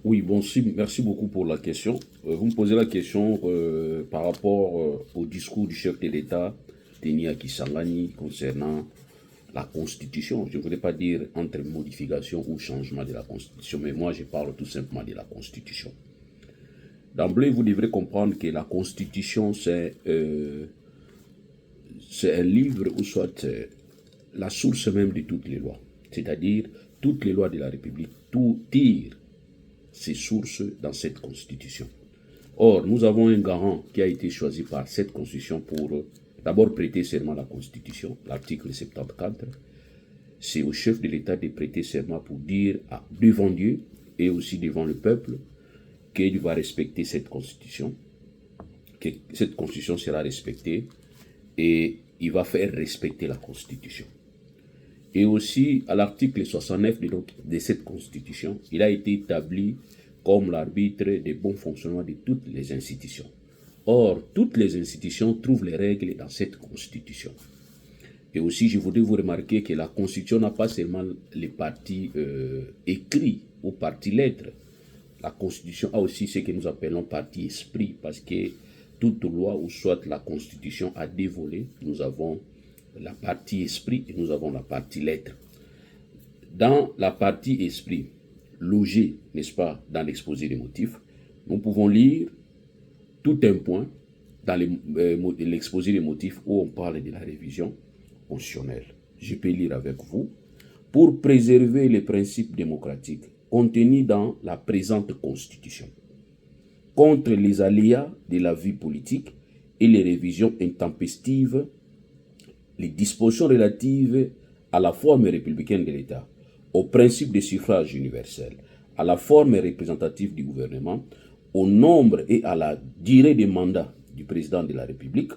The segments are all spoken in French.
Oui, bon, merci beaucoup pour la question. Vous me posez la question par rapport au discours du chef de l'État, Denis Akisangani, concernant la Constitution. Je ne voudrais pas dire entre modification ou changement de la Constitution, mais moi je parle tout simplement de la Constitution. D'emblée, vous devrez comprendre que la Constitution, c'est un livre ou soit la source même de toutes les lois. C'est-à-dire, toutes les lois de la République, tout tire ses sources dans cette Constitution. Or, nous avons un garant qui a été choisi par cette Constitution pour d'abord prêter serment à la Constitution, l'article 74. C'est au chef de l'État de prêter serment pour dire devant Dieu et aussi devant le peuple qu'il va respecter cette Constitution, que cette Constitution sera respectée et il va faire respecter la Constitution. Et aussi, à l'article 69 de cette Constitution, il a été établi comme l'arbitre des bons fonctionnements de toutes les institutions. Or, toutes les institutions trouvent les règles dans cette Constitution. Et aussi, je voudrais vous remarquer que la Constitution n'a pas seulement les parties écrits ou parties lettres. La Constitution a aussi ce que nous appelons partie esprit, parce que toute loi ou soit la Constitution a deux volets. Nous avons la partie esprit et nous avons la partie lettre. Dans la partie esprit, logée, n'est-ce pas, dans l'exposé des motifs, nous pouvons lire tout un point dans l'exposé des motifs où on parle de la révision constitutionnelle. Je peux lire avec vous. Pour préserver les principes démocratiques contenus dans la présente Constitution, contre les aléas de la vie politique et les révisions intempestives, les dispositions relatives à la forme républicaine de l'État, au principe de suffrage universel, à la forme représentative du gouvernement, au nombre et à la durée des mandats du président de la République,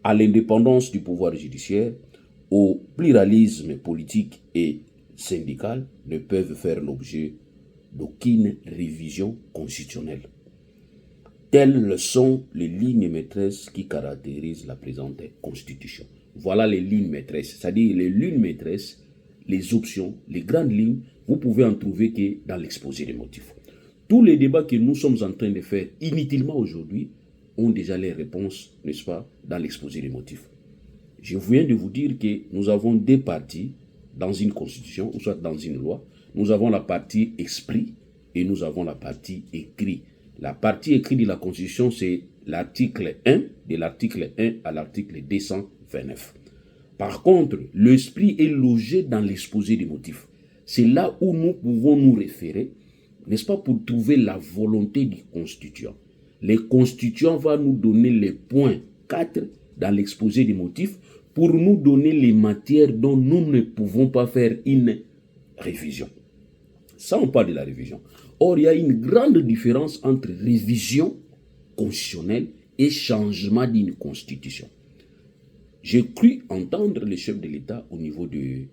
à l'indépendance du pouvoir judiciaire, au pluralisme politique et syndical, ne peuvent faire l'objet d'aucune révision constitutionnelle. Telles sont les lignes maîtresses qui caractérisent la présente Constitution. Voilà les lignes maîtresses, c'est-à-dire les lignes maîtresses, les options, les grandes lignes, vous pouvez en trouver que dans l'exposé des motifs. Tous les débats que nous sommes en train de faire inutilement aujourd'hui ont déjà les réponses, n'est-ce pas, dans l'exposé des motifs. Je viens de vous dire que nous avons deux parties dans une constitution, ou soit dans une loi. Nous avons la partie esprit et nous avons la partie écrit. La partie écrite de la constitution, c'est l'article 1, de l'article 1 à l'article 229. Par contre, l'esprit est logé dans l'exposé des motifs. C'est là où nous pouvons nous référer, n'est-ce pas, pour trouver la volonté du constituant. Le constituant va nous donner les points 4 dans l'exposé des motifs pour nous donner les matières dont nous ne pouvons pas faire une révision. Ça, on parle de la révision. Or, il y a une grande différence entre révision constitutionnelle et changement d'une constitution. J'ai cru entendre le chef de l'État au niveau de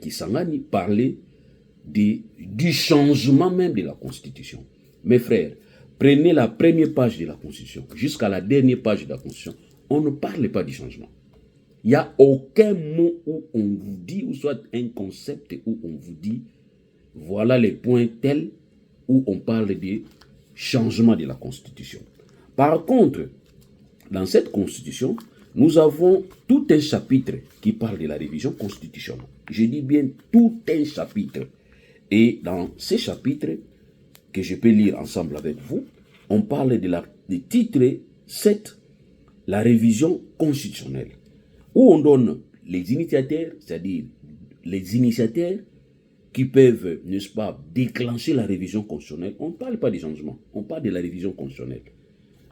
Kisangani parler du changement même de la Constitution. Mes frères, prenez la première page de la Constitution jusqu'à la dernière page de la Constitution. On ne parle pas du changement. Il n'y a aucun mot où on vous dit, ou soit un concept où on vous dit, voilà les points tels où on parle de changement de la Constitution. Par contre, dans cette Constitution, nous avons tout un chapitre qui parle de la révision constitutionnelle. Je dis bien tout un chapitre. Et dans ces chapitres, que je peux lire ensemble avec vous, on parle de titre 7, la révision constitutionnelle, où on donne les initiateurs, c'est-à-dire les initiateurs qui peuvent, n'est-ce pas, déclencher la révision constitutionnelle. On ne parle pas des changements, on parle de la révision constitutionnelle.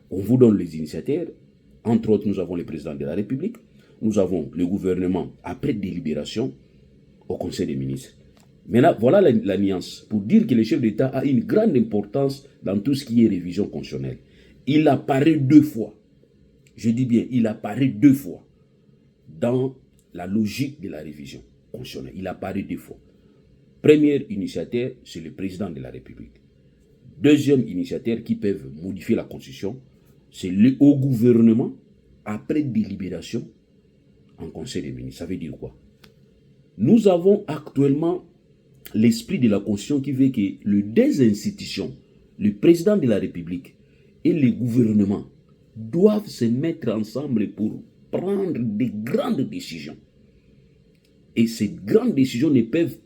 On vous donne les initiateurs. Entre autres, nous avons le président de la République, nous avons le gouvernement après délibération au Conseil des ministres. Maintenant, voilà la nuance pour dire que le chef d'État a une grande importance dans tout ce qui est révision constitutionnelle. Il apparaît deux fois. Je dis bien, il apparaît deux fois dans la logique de la révision constitutionnelle. Il apparaît deux fois. Premier initiateur, c'est le président de la République. Deuxième initiateur qui peuvent modifier la Constitution, c'est le haut gouvernement après délibération en Conseil des ministres. Ça veut dire quoi? Nous avons actuellement l'esprit de la Constitution qui veut que les deux institutions, le président de la République et le gouvernement, doivent se mettre ensemble pour prendre de grandes décisions. Et ces grandes décisions ne peuvent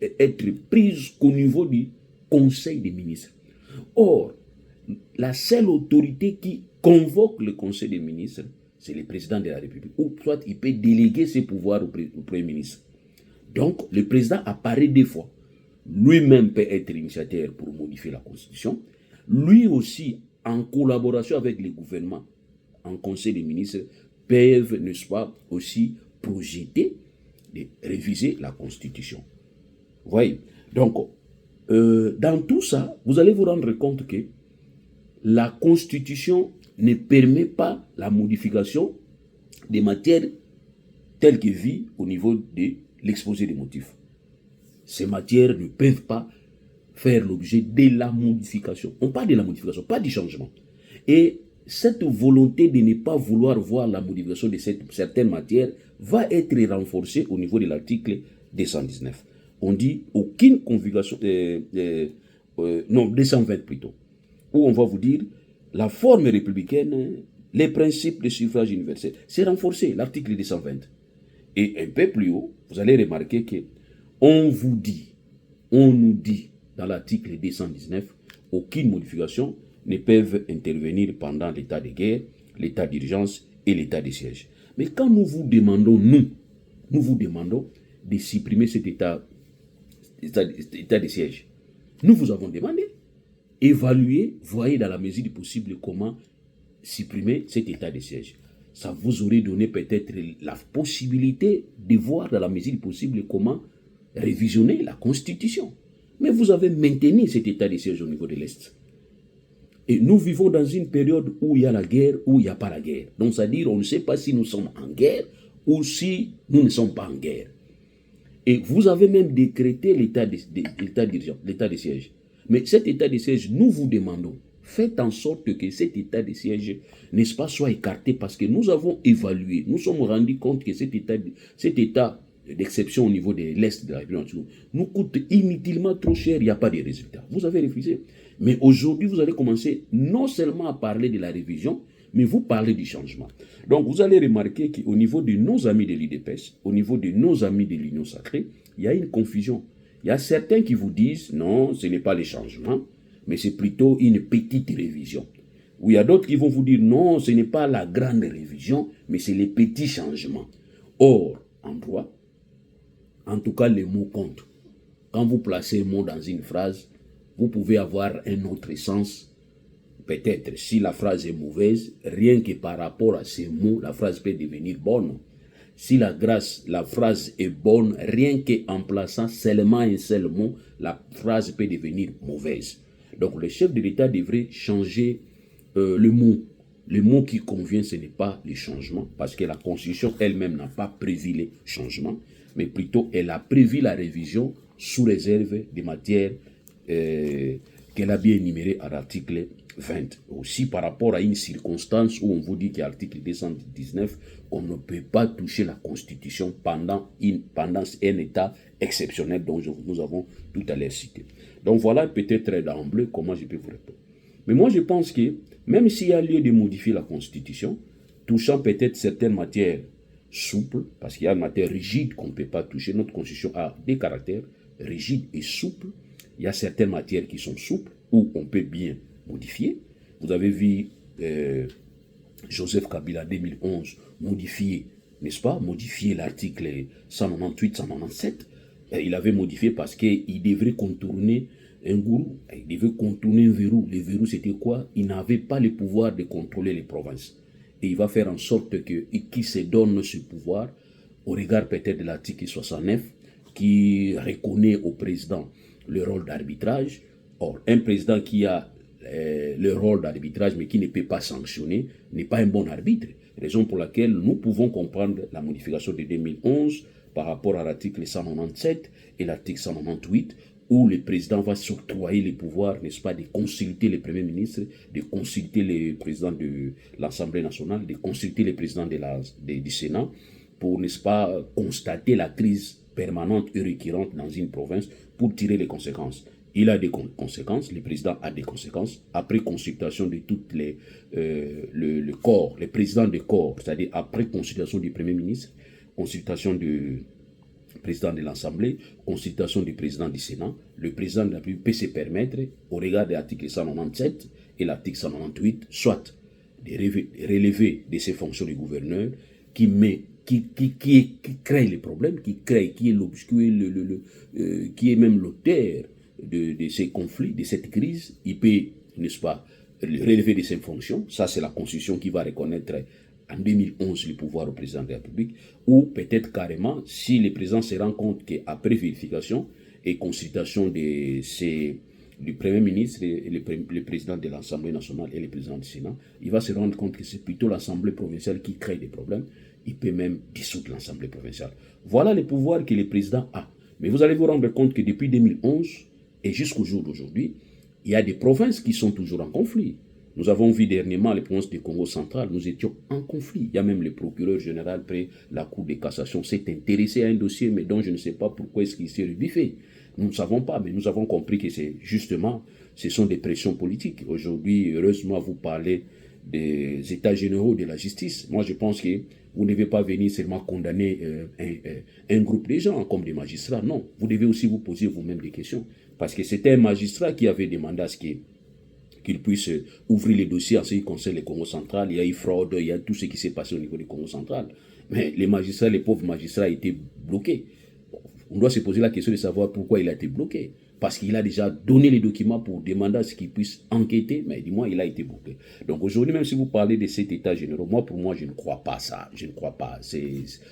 être prises qu'au niveau du Conseil des ministres. Or, la seule autorité qui convoque le Conseil des ministres, c'est le président de la République. Ou soit il peut déléguer ses pouvoirs au Premier ministre. Donc, le président apparaît deux fois. Lui-même peut être initiateur pour modifier la Constitution. Lui aussi, en collaboration avec le gouvernement, en Conseil des ministres, peuvent, n'est-ce pas, aussi projeter de réviser la Constitution. Vous voyez? Donc, dans tout ça, vous allez vous rendre compte que la Constitution ne permet pas la modification des matières telles que vues au niveau de l'exposé des motifs. Ces matières ne peuvent pas faire l'objet de la modification. On parle de la modification, pas du changement. Et cette volonté de ne pas vouloir voir la modification de certaines matières va être renforcée au niveau de l'article 219. On dit aucune configuration, non, 220 plutôt, où on va vous dire la forme républicaine, les principes de suffrage universel. C'est renforcé, l'article 220. Et un peu plus haut, vous allez remarquer que on nous dit dans l'article 219, aucune modification ne peuvent intervenir pendant l'état de guerre, l'état d'urgence et l'état de siège. Mais quand nous vous demandons, nous vous demandons de supprimer cet état de siège. Nous vous avons demandé, évaluer, voyez dans la mesure du possible comment supprimer cet état de siège. Ça vous aurait donné peut-être la possibilité de voir dans la mesure du possible comment révisionner la Constitution. Mais vous avez maintenu cet état de siège au niveau de l'Est. Et nous vivons dans une période où il y a la guerre, où il n'y a pas la guerre. Donc, c'est-à-dire, on ne sait pas si nous sommes en guerre ou si nous ne sommes pas en guerre. Et vous avez même décrété l'état de siège. Mais cet état de siège, nous vous demandons, faites en sorte que cet état de siège, n'est-ce pas, soit écarté parce que nous avons évalué, nous sommes rendus compte que cet état d'exception au niveau de l'Est de la République nous coûte inutilement trop cher, il n'y a pas de résultat. Vous avez refusé. Mais aujourd'hui, vous allez commencer non seulement à parler de la révision, mais vous parlez du changement. Donc, vous allez remarquer qu'au niveau de nos amis de l'UDPS, au niveau de nos amis de l'Union sacrée, il y a une confusion. Il y a certains qui vous disent, non, ce n'est pas le changement, mais c'est plutôt une petite révision. Ou il y a d'autres qui vont vous dire, non, ce n'est pas la grande révision, mais c'est les petits changements. Or, en droit, en tout cas, les mots comptent. Quand vous placez un mot dans une phrase, vous pouvez avoir un autre sens. Peut-être, si la phrase est mauvaise, rien que par rapport à ces mots, la phrase peut devenir bonne. Si la phrase est bonne, rien qu'en plaçant seulement un seul mot, la phrase peut devenir mauvaise. Donc, le chef de l'État devrait changer le mot. Le mot qui convient, ce n'est pas le changement, parce que la Constitution elle-même n'a pas prévu les changements, mais plutôt elle a prévu la révision sous réserve des matières qu'elle a bien énumérées à l'article 20. Aussi par rapport à une circonstance où on vous dit qu'à l'article 219, on ne peut pas toucher la Constitution pendant un état exceptionnel dont nous avons tout à l'heure cité. Donc voilà peut-être d'emblée comment je peux vous répondre. Mais moi je pense que même s'il y a lieu de modifier la Constitution, touchant peut-être certaines matières souples, parce qu'il y a une matière rigide qu'on ne peut pas toucher, notre Constitution a des caractères rigides et souples. Il y a certaines matières qui sont souples, où on peut bien modifier. Vous avez vu Joseph Kabila 2011 modifier, n'est-ce pas, modifier l'article 198, 197. Il avait modifié parce qu'il devrait contourner un gourou, il devait contourner un verrou. Le verrou, c'était quoi? Il n'avait pas le pouvoir de contrôler les provinces. Et il va faire en sorte qu'il se donne ce pouvoir au regard peut-être de l'article 69 qui reconnaît au président le rôle d'arbitrage. Or, un président qui a le rôle d'arbitrage mais qui ne peut pas sanctionner n'est pas un bon arbitre. Raison pour laquelle nous pouvons comprendre la modification de 2011 par rapport à l'article 197 et l'article 198 où le président va s'octroyer les pouvoirs, n'est-ce pas, de consulter le Premier ministre, de consulter le président de l'Assemblée nationale, de consulter le président du Sénat pour, n'est-ce pas, constater la crise permanente et récurrente dans une province pour tirer les conséquences. Il a des conséquences, le président a des conséquences, après consultation de toutes le corps, les présidents des corps, c'est-à-dire après consultation du Premier ministre, consultation du président de l'Assemblée, consultation du président du Sénat, le président de la République peut se permettre, au regard de l'article 197 et l'article 198, soit de relever de ses fonctions du gouverneur qui crée les problèmes, qui est même l'auteur de ces conflits, de cette crise. Il peut, n'est-ce pas, relever de ses fonctions. Ça, c'est la Constitution qui va reconnaître en 2011 le pouvoir au président de la République, ou peut-être carrément, si le président se rend compte qu'après vérification et consultation du Premier ministre, et le président de l'Assemblée nationale et le président du Sénat, il va se rendre compte que c'est plutôt l'Assemblée provinciale qui crée des problèmes. Il peut même dissoudre l'Assemblée provinciale. Voilà les pouvoirs que le président a. Mais vous allez vous rendre compte que depuis 2011 et jusqu'au jour d'aujourd'hui, il y a des provinces qui sont toujours en conflit. Nous avons vu dernièrement les provinces du Congo central, nous étions en conflit. Il y a même le procureur général près la Cour de cassation s'est intéressé à un dossier, mais dont je ne sais pas pourquoi est-ce qu'il s'est rebiffé. Nous ne savons pas, mais nous avons compris que c'est justement, ce sont des pressions politiques. Aujourd'hui, heureusement, vous parlez des états généraux de la justice. Moi, je pense que vous ne devez pas venir seulement condamner un groupe de gens comme des magistrats. Non, vous devez aussi vous poser vous-même des questions. Parce que c'était un magistrat qui avait demandé à ce qu'il puisse ouvrir les dossiers en ce qui concerne le Congo central. Il y a eu fraude, il y a tout ce qui s'est passé au niveau du Congo central. Mais les magistrats, les pauvres magistrats étaient bloqués. On doit se poser la question de savoir pourquoi il a été bloqué. Parce qu'il a déjà donné les documents pour demander à ce qu'il puisse enquêter, mais du moins il a été bloqué. Donc aujourd'hui, même si vous parlez de cet état général, pour moi, je ne crois pas ça. Je ne crois pas. C'est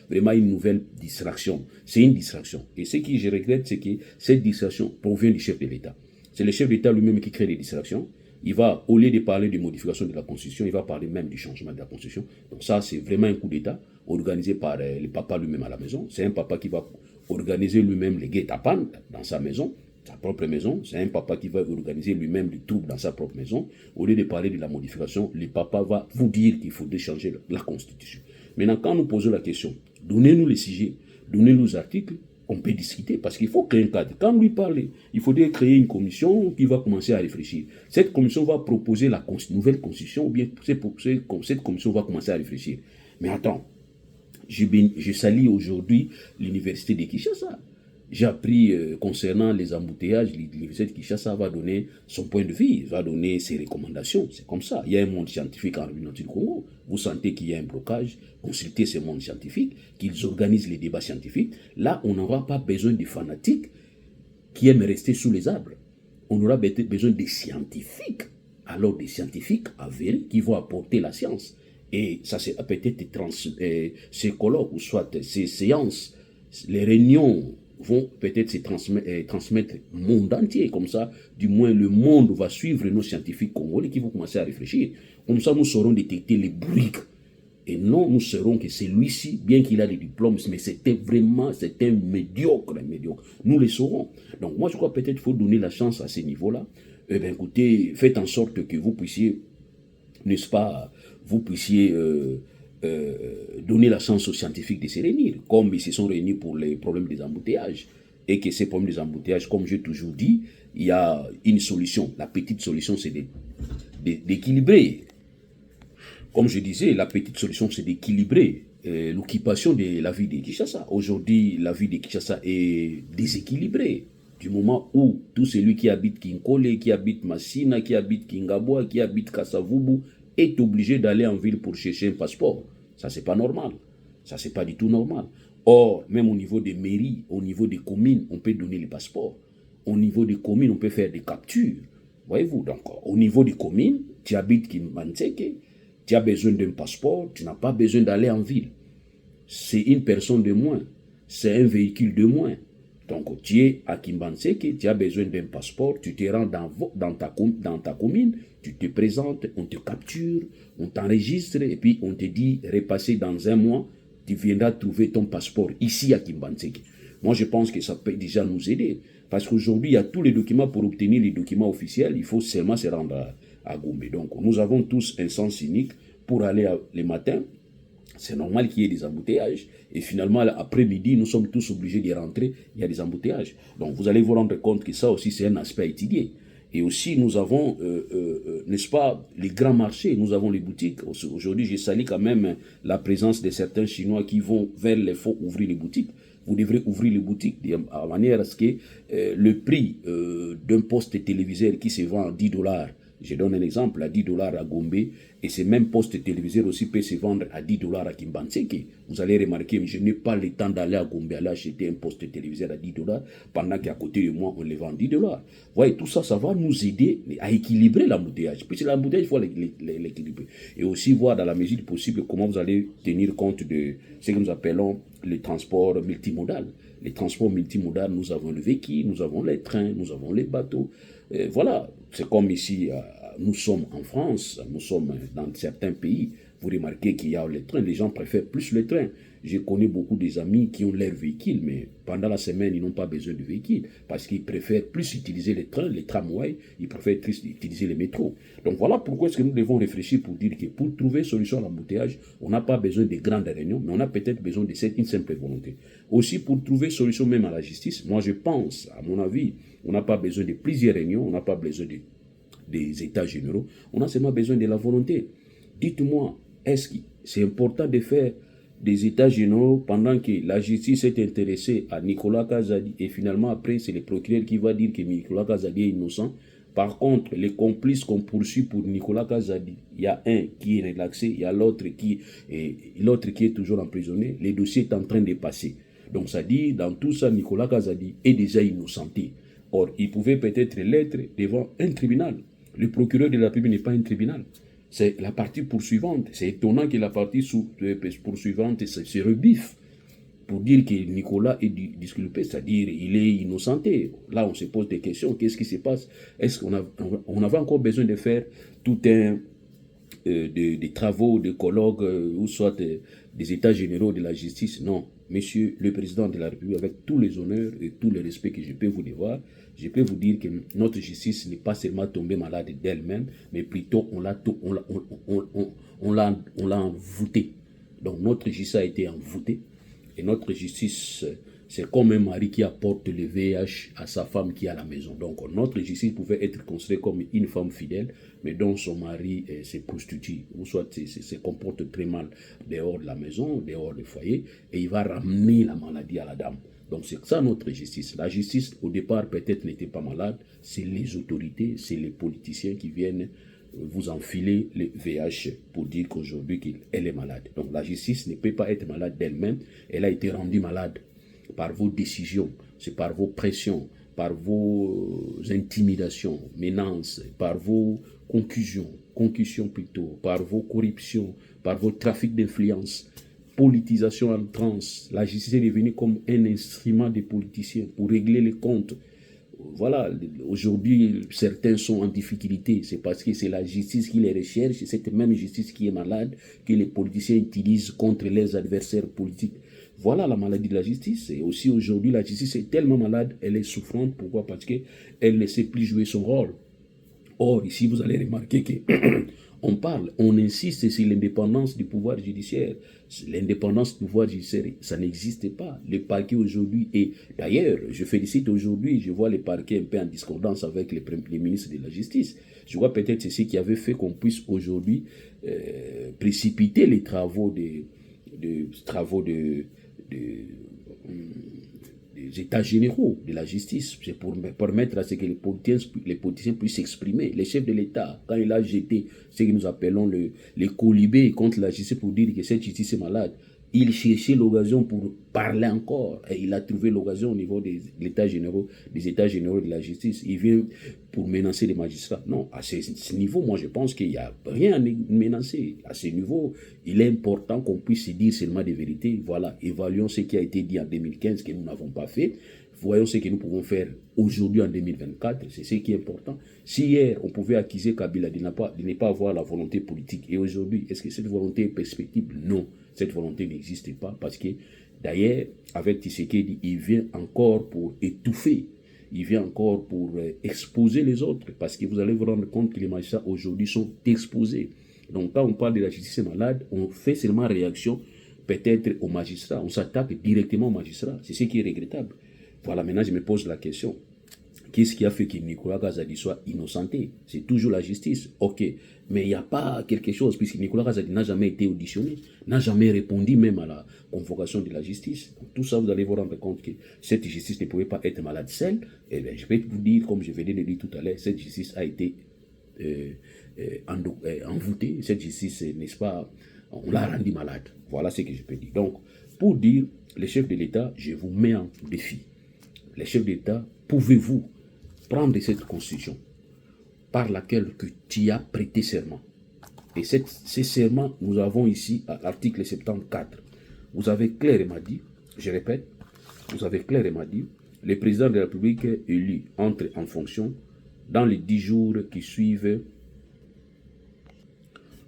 vraiment une nouvelle distraction. C'est une distraction. Et ce que je regrette, c'est que cette distraction provient du chef de l'État. C'est le chef de l'État lui-même qui crée les distractions. Il va, au lieu de parler de modification de la Constitution, il va parler même du changement de la Constitution. Donc ça, c'est vraiment un coup d'État organisé par le papa lui-même à la maison. C'est un papa qui va organiser lui-même les guet-apens dans sa maison, sa propre maison. C'est un papa qui va organiser lui-même les troubles dans sa propre maison. Au lieu de parler de la modification, le papa va vous dire qu'il faudrait changer la Constitution. Maintenant, quand nous posons la question, donnez-nous les sujets, donnez-nous les articles, on peut discuter, parce qu'il faut créer un cadre. Quand lui parle, il faudrait créer une commission qui va commencer à réfléchir. Cette commission va proposer la nouvelle constitution, ou bien cette commission va commencer à réfléchir. Mais attends, je salue aujourd'hui l'université de Kinshasa. J'ai appris concernant les embouteillages, l'université de Kinshasa va donner son point de vue, va donner ses recommandations. C'est comme ça. Il y a un monde scientifique en République du Congo. Vous sentez qu'il y a un blocage, consultez ce monde scientifique, qu'ils organisent les débats scientifiques. Là, on n'aura pas besoin de fanatiques qui aiment rester sous les arbres. On aura besoin des scientifiques. Alors des scientifiques avérés qui vont apporter la science. Et ça, c'est peut-être ces colloques, ou soit ces séances, les réunions vont peut-être se transmettre au monde entier. Comme ça, du moins, le monde va suivre nos scientifiques congolais qui vont commencer à réfléchir. Comme ça, nous saurons détecter les bourriques. Et non, nous saurons que celui-ci, bien qu'il a des diplômes, mais c'était médiocre. Nous le saurons. Donc, moi, je crois peut-être qu'il faut donner la chance à ce niveau-là. Eh bien, écoutez, faites en sorte que vous puissiez, n'est-ce pas, vous puissiez donner la chance aux scientifiques de se réunir, comme ils se sont réunis pour les problèmes des embouteillages, et que ces problèmes des embouteillages, comme j'ai toujours dit, il y a une solution. La petite solution, c'est d'équilibrer. Comme je disais, la petite solution, c'est d'équilibrer l'occupation de la ville de Kinshasa. Aujourd'hui, la ville de Kinshasa est déséquilibrée. Du moment où tout celui qui habite Kinkole, qui habite Massina, qui habite Kingaboa, qui habite Kasavubu, est obligé d'aller en ville pour chercher un passeport. Ça, c'est pas normal. Ça, c'est pas du tout normal. Or, même au niveau des mairies, au niveau des communes, on peut donner les passeports. Au niveau des communes, on peut faire des captures. Voyez-vous, donc, au niveau des communes, tu habites Kimbanseke, tu as besoin d'un passeport, tu n'as pas besoin d'aller en ville. C'est une personne de moins. C'est un véhicule de moins. Donc, tu es à Kimbanseke, tu as besoin d'un passeport, tu te rends dans ta commune, tu te présentes, on te capture, on t'enregistre, et puis on te dit, repasser dans un mois, tu viendras trouver ton passeport ici à Kimbanseke. Moi, je pense que ça peut déjà nous aider. Parce qu'aujourd'hui, il y a tous les documents pour obtenir les documents officiels, il faut seulement se rendre à Gombe. Donc, nous avons tous un sens unique pour aller le matin C'est normal qu'il y ait des embouteillages. Et finalement, après-midi, nous sommes tous obligés d'y rentrer. Il y a des embouteillages. Donc, vous allez vous rendre compte que ça aussi, c'est un aspect à étudier. Et aussi, nous avons, n'est-ce pas, les grands marchés, nous avons les boutiques. Aujourd'hui, j'ai sali quand même la présence de certains Chinois qui vont vers les fonds ouvrir les boutiques. Vous devrez ouvrir les boutiques de manière à ce que le prix d'un poste téléviseur qui se vend à 10 $, je donne un exemple, à 10 $ à Gombe, et ces mêmes postes téléviseurs aussi peuvent se vendre à 10 $ à Kimbanseke. Vous allez remarquer, je n'ai pas le temps d'aller à Gombe, aller acheter un poste téléviseur à 10 $, pendant qu'à côté de moi, on les vend à 10 $. Vous voyez, tout ça, ça va nous aider à équilibrer l'embouteillage. Puisque l'embouteillage, il faut l'équilibrer. Et aussi voir dans la mesure du possible comment vous allez tenir compte de ce que nous appelons le transport multimodal. Les transports multimodaux, nous avons le véhicule, nous avons les trains, nous avons les bateaux. Voilà, c'est comme ici, nous sommes en France, nous sommes dans certains pays. Vous remarquez qu'il y a les trains, les gens préfèrent plus les trains. Je connais beaucoup des amis qui ont leur véhicule, mais pendant la semaine, ils n'ont pas besoin de véhicule parce qu'ils préfèrent plus utiliser les trains, les tramways, ils préfèrent plus utiliser les métros. Donc voilà pourquoi est-ce que nous devons réfléchir pour dire que pour trouver solution à l'embouteillage, on n'a pas besoin de grandes réunions, mais on a peut-être besoin de une simple volonté. Aussi, pour trouver solution même à la justice, moi je pense, à mon avis, on n'a pas besoin de plusieurs réunions, on n'a pas besoin des états généraux, on a seulement besoin de la volonté. Dites-moi, est-ce que c'est important de faire des états généraux pendant que la justice est intéressée à Nicolas Kazadi et finalement après c'est le procureur qui va dire que Nicolas Kazadi est innocent. Par contre, les complices qu'on poursuit pour Nicolas Kazadi, il y a un qui est relaxé, il y a l'autre qui est toujours emprisonné. Le dossier est en train de passer. Donc ça dit, dans tout ça, Nicolas Kazadi est déjà innocenté. Or, il pouvait peut-être l'être devant un tribunal. Le procureur de la République n'est pas un tribunal. C'est la partie poursuivante. C'est étonnant que la partie poursuivante se rebiffe pour dire que Nicolas est disculpé, c'est-à-dire il est innocenté. Là, on se pose des questions. Qu'est-ce qui se passe? Est-ce qu'on avait encore besoin de faire tout un des travaux de colloques ou soit des états généraux de la justice? Non. Monsieur le président de la République, avec tous les honneurs et tout le respect que je peux vous devoir, je peux vous dire que notre justice n'est pas seulement tombée malade d'elle-même, mais plutôt on l'a envoûtée. Donc notre justice a été envoûtée. Et notre justice, c'est comme un mari qui apporte le VIH à sa femme qui est à la maison. Donc notre justice pouvait être considérée comme une femme fidèle, mais dont son mari se prostitue, ou soit se comporte très mal dehors de la maison, dehors du foyer, et il va ramener la maladie à la dame. Donc c'est ça notre justice. La justice, au départ, peut-être n'était pas malade, c'est les autorités, c'est les politiciens qui viennent vous enfiler le VIH pour dire qu'aujourd'hui qu'elle est malade. Donc la justice ne peut pas être malade d'elle-même, elle a été rendue malade par vos décisions, c'est par vos pressions, par vos intimidations, menaces, par vos concussions plutôt, par vos corruptions, par vos trafics d'influence, politisation en transe. La justice est devenue comme un instrument des politiciens pour régler les comptes. Voilà, aujourd'hui, certains sont en difficulté. C'est parce que c'est la justice qui les recherche, c'est cette même justice qui est malade, que les politiciens utilisent contre leurs adversaires politiques. Voilà la maladie de la justice. Et aussi aujourd'hui, la justice est tellement malade, elle est souffrante. Pourquoi? Parce qu'elle ne sait plus jouer son rôle. Or, ici, vous allez remarquer que on insiste sur l'indépendance du pouvoir judiciaire. L'indépendance du pouvoir judiciaire, ça n'existe pas. Le parquet aujourd'hui, et d'ailleurs, je félicite aujourd'hui, je vois le parquet un peu en discordance avec les ministres de la Justice. Je vois peut-être c'est ce qui avait fait qu'on puisse aujourd'hui précipiter les travaux des états généraux de la justice. C'est pour permettre à ce que les politiciens puissent s'exprimer. Le chef de l'État, quand il a jeté ce que nous appelons les colibés contre la justice pour dire que cette justice est malade, il cherchait l'occasion pour parler encore. Et il a trouvé l'occasion au niveau des états généraux de la justice. Il vient pour menacer les magistrats. Non, à ce niveau, moi je pense qu'il n'y a rien à menacer. À ce niveau, il est important qu'on puisse dire seulement des vérités. Voilà, évaluons ce qui a été dit en 2015 que nous n'avons pas fait. Voyons ce que nous pouvons faire aujourd'hui en 2024. C'est ce qui est important. Si hier, on pouvait accuser Kabila de ne pas avoir la volonté politique, et aujourd'hui, est-ce que cette volonté est perspective? Non, cette volonté n'existe pas parce que, d'ailleurs, avec Tshisekedi, il vient encore pour étouffer, il vient encore pour exposer les autres, parce que vous allez vous rendre compte que les magistrats aujourd'hui sont exposés. Donc quand on parle de la justice malade, on fait seulement réaction peut-être aux magistrats. On s'attaque directement aux magistrats. C'est ce qui est regrettable. Voilà, maintenant je me pose la question. Qu'est-ce qui a fait que Nicolas Kazadi soit innocenté? C'est toujours la justice. Ok. Mais il n'y a pas quelque chose, puisque Nicolas Kazadi n'a jamais été auditionné, n'a jamais répondu même à la convocation de la justice. Donc, tout ça, vous allez vous rendre compte que cette justice ne pouvait pas être malade seule. Et bien, je vais vous dire, comme je venais de le dire tout à l'heure, cette justice a été envoûtée. Cette justice, n'est-ce pas, on l'a rendue malade. Voilà ce que je peux dire. Donc, pour dire, les chefs de l'État, je vous mets en défi. Les chefs d'État, pouvez-vous prendre cette constitution par laquelle que tu as prêté serment? Et ces serments, nous avons ici à l'article 74. Vous avez clairement dit, je répète, vous avez clairement dit, le président de la République élu entre en fonction dans les 10 jours qui suivent.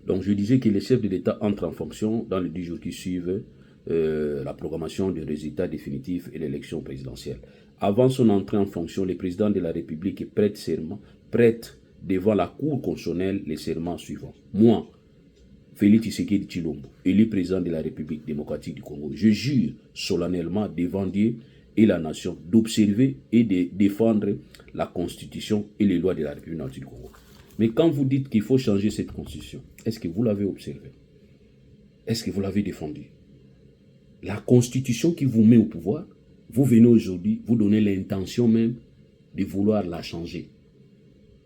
Donc je disais que les chefs de l'État entrent en fonction dans les 10 jours qui suivent la programmation des résultats définitifs et l'élection présidentielle. Avant son entrée en fonction, le président de la République prête serment, prête devant la Cour constitutionnelle les serments suivants. Moi, Félix Tshisekedi Tshilombo, élu président de la République démocratique du Congo, je jure solennellement devant Dieu et la nation d'observer et de défendre la Constitution et les lois de la République du Congo. Mais quand vous dites qu'il faut changer cette Constitution, est-ce que vous l'avez observé? Est-ce que vous l'avez défendue? La Constitution qui vous met au pouvoir, vous venez aujourd'hui, vous donnez l'intention même de vouloir la changer,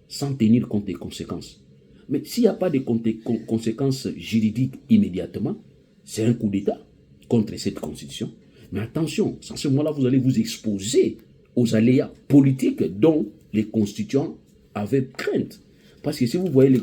sans tenir compte des conséquences. Mais s'il n'y a pas de conséquences juridiques immédiatement, c'est un coup d'État contre cette Constitution. Mais attention, à ce moment-là, vous allez vous exposer aux aléas politiques dont les constituants avaient crainte. Parce que si vous voyez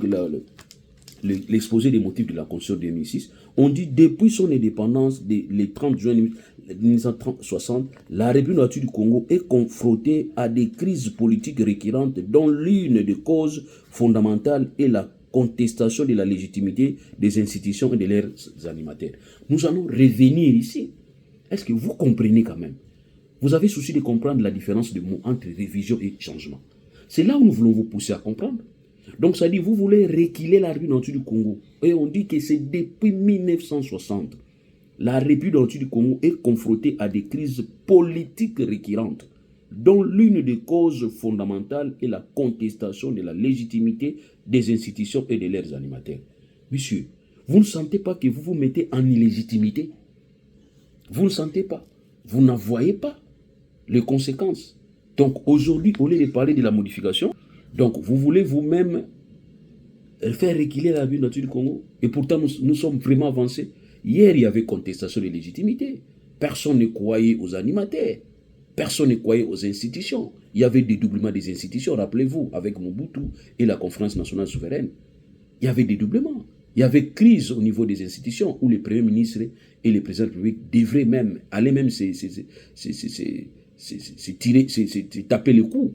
l'exposé des motifs de la Constitution de 2006, on dit depuis son indépendance, le 30 juin 1960, la République du Congo est confrontée à des crises politiques récurrentes dont l'une des causes fondamentales est la contestation de la légitimité des institutions et de leurs animateurs. Nous allons revenir ici. Est-ce que vous comprenez quand même? Vous avez souci de comprendre la différence de mots entre révision et changement. C'est là où nous voulons vous pousser à comprendre. Donc ça dit, vous voulez reculer la République du Congo. Et on dit que c'est depuis 1960. La République du Congo est confrontée à des crises politiques récurrentes, dont l'une des causes fondamentales est la contestation de la légitimité des institutions et de leurs animateurs. Monsieur, vous ne sentez pas que vous vous mettez en illégitimité? Vous ne sentez pas? Vous n'en voyez pas les conséquences? Donc aujourd'hui, au lieu de parler de la modification, donc vous voulez vous-même faire reculer la République du Congo. Et pourtant, nous sommes vraiment avancés. Hier, il y avait contestation de légitimité. Personne ne croyait aux animateurs. Personne ne croyait aux institutions. Il y avait dédoublement des institutions, rappelez-vous, avec Mobutu et la conférence nationale souveraine. Il y avait dédoublement. Il y avait crise au niveau des institutions où les premiers ministres et les présidents de la République devraient même aller même taper le coup.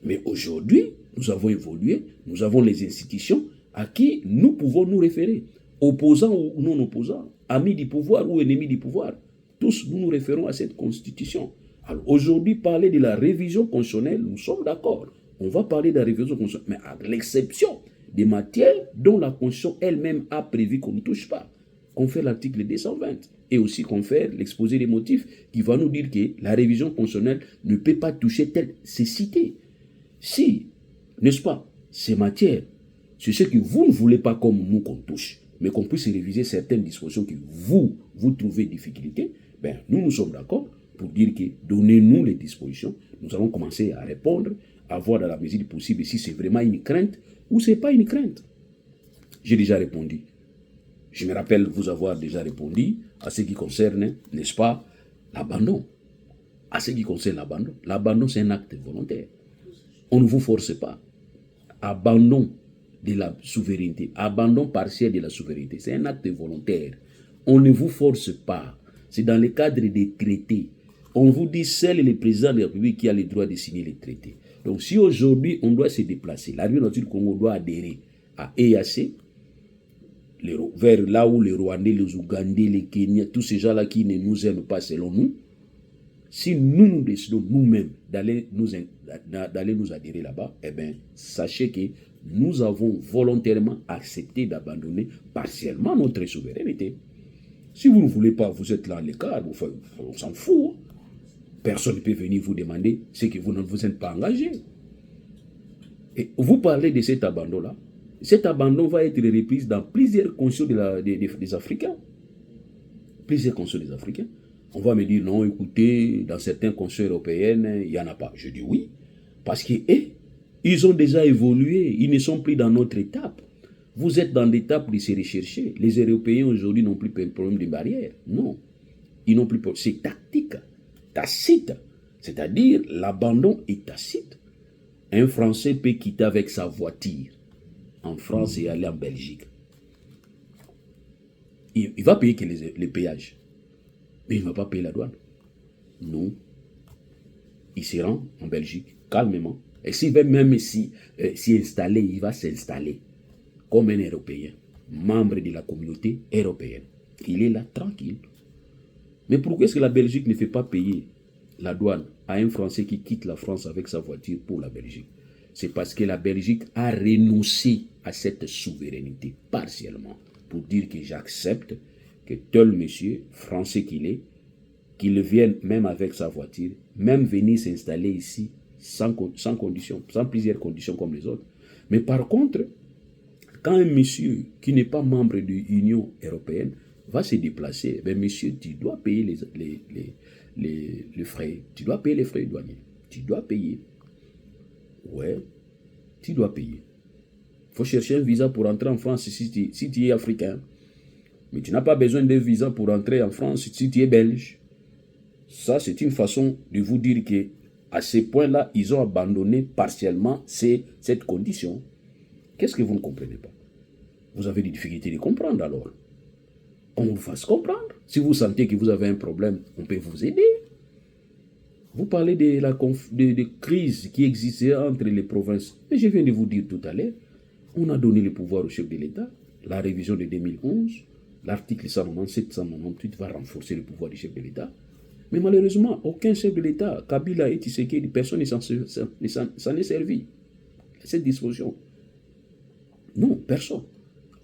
Mais aujourd'hui, nous avons évolué, nous avons les institutions à qui nous pouvons nous référer. Opposants ou non opposants, amis du pouvoir ou ennemis du pouvoir, tous nous nous référons à cette constitution. Alors aujourd'hui, parler de la révision constitutionnelle, nous sommes d'accord. On va parler de la révision constitutionnelle, mais à l'exception des matières dont la Constitution elle-même a prévu qu'on ne touche pas. Qu'on fait l'article 220 et aussi qu'on fait l'exposé des motifs qui va nous dire que la révision constitutionnelle ne peut pas toucher telle cécité. Si, n'est-ce pas, ces matières, c'est ce que vous ne voulez pas comme nous qu'on touche, mais qu'on puisse réviser certaines dispositions que vous trouvez difficulté, ben, nous sommes d'accord pour dire que donnez-nous les dispositions, nous allons commencer à répondre, à voir dans la mesure du possible si c'est vraiment une crainte ou ce n'est pas une crainte. J'ai déjà répondu. Je me rappelle vous avoir déjà répondu à ce qui concerne, n'est-ce pas, l'abandon. À ce qui concerne l'abandon. L'abandon, c'est un acte volontaire. On ne vous force pas. Abandon de la souveraineté, abandon partiel de la souveraineté, c'est un acte volontaire. On ne vous force pas. C'est dans le cadre des traités. On vous dit seul le président de la République qui a le droit de signer les traités. Donc si aujourd'hui on doit se déplacer, la République du Congo doit adhérer à EAC, vers là où les Rwandais, les Ougandais, les Kenyans, tous ces gens-là qui ne nous aiment pas selon nous, Si nous décidons nous-mêmes d'aller nous adhérer là-bas, eh bien, sachez que nous avons volontairement accepté d'abandonner partiellement notre souveraineté. Si vous ne voulez pas, vous êtes là à l'écart, on s'en fout. Personne ne peut venir vous demander ce que vous ne vous êtes pas engagé. Et vous parlez de cet abandon-là. Cet abandon va être repris dans plusieurs consciences des Africains. Plusieurs consciences des Africains. On va me dire, non, écoutez, dans certaines consciences européennes, il n'y en a pas. Je dis oui, parce qu'ils ont déjà évolué, ils ne sont plus dans notre étape. Vous êtes dans l'étape de se rechercher. Les Européens aujourd'hui n'ont plus de problème de barrière. Non, ils n'ont plus de problème. C'est tactique, tacite. C'est-à-dire, l'abandon est tacite. Un Français peut quitter avec sa voiture en France et aller en Belgique. Il va payer que les péages. Mais il ne va pas payer la douane. Non. Il se rend en Belgique, calmement. Et s'il veut même s'y installer, il va s'installer comme un Européen, membre de la communauté européenne. Il est là, tranquille. Mais pourquoi est-ce que la Belgique ne fait pas payer la douane à un Français qui quitte la France avec sa voiture pour la Belgique? C'est parce que la Belgique a renoncé à cette souveraineté, partiellement, pour dire que j'accepte que tel monsieur, français qu'il vienne même avec sa voiture, même venir s'installer ici sans condition, sans plusieurs conditions comme les autres. Mais par contre, quand un monsieur qui n'est pas membre de l'Union européenne va se déplacer, ben monsieur, tu dois payer les frais, tu dois payer les frais douaniers, tu dois payer. Ouais, tu dois payer. Il faut chercher un visa pour entrer en France si tu es africain. Mais tu n'as pas besoin de visa pour entrer en France si tu es belge. Ça, c'est une façon de vous dire qu'à ce point-là, ils ont abandonné partiellement cette condition. Qu'est-ce que vous ne comprenez pas? Vous avez des difficultés de comprendre alors. On vous fasse comprendre. Si vous sentez que vous avez un problème, on peut vous aider. Vous parlez de crise qui existait entre les provinces. Mais je viens de vous dire tout à l'heure, on a donné le pouvoir au chef de l'État. La révision de 2011, l'article 197-198 va renforcer le pouvoir du chef de l'État. Mais malheureusement, aucun chef de l'État, Kabila et Tshisekedi, personne ne s'en est servi. Cette disposition. Non, personne.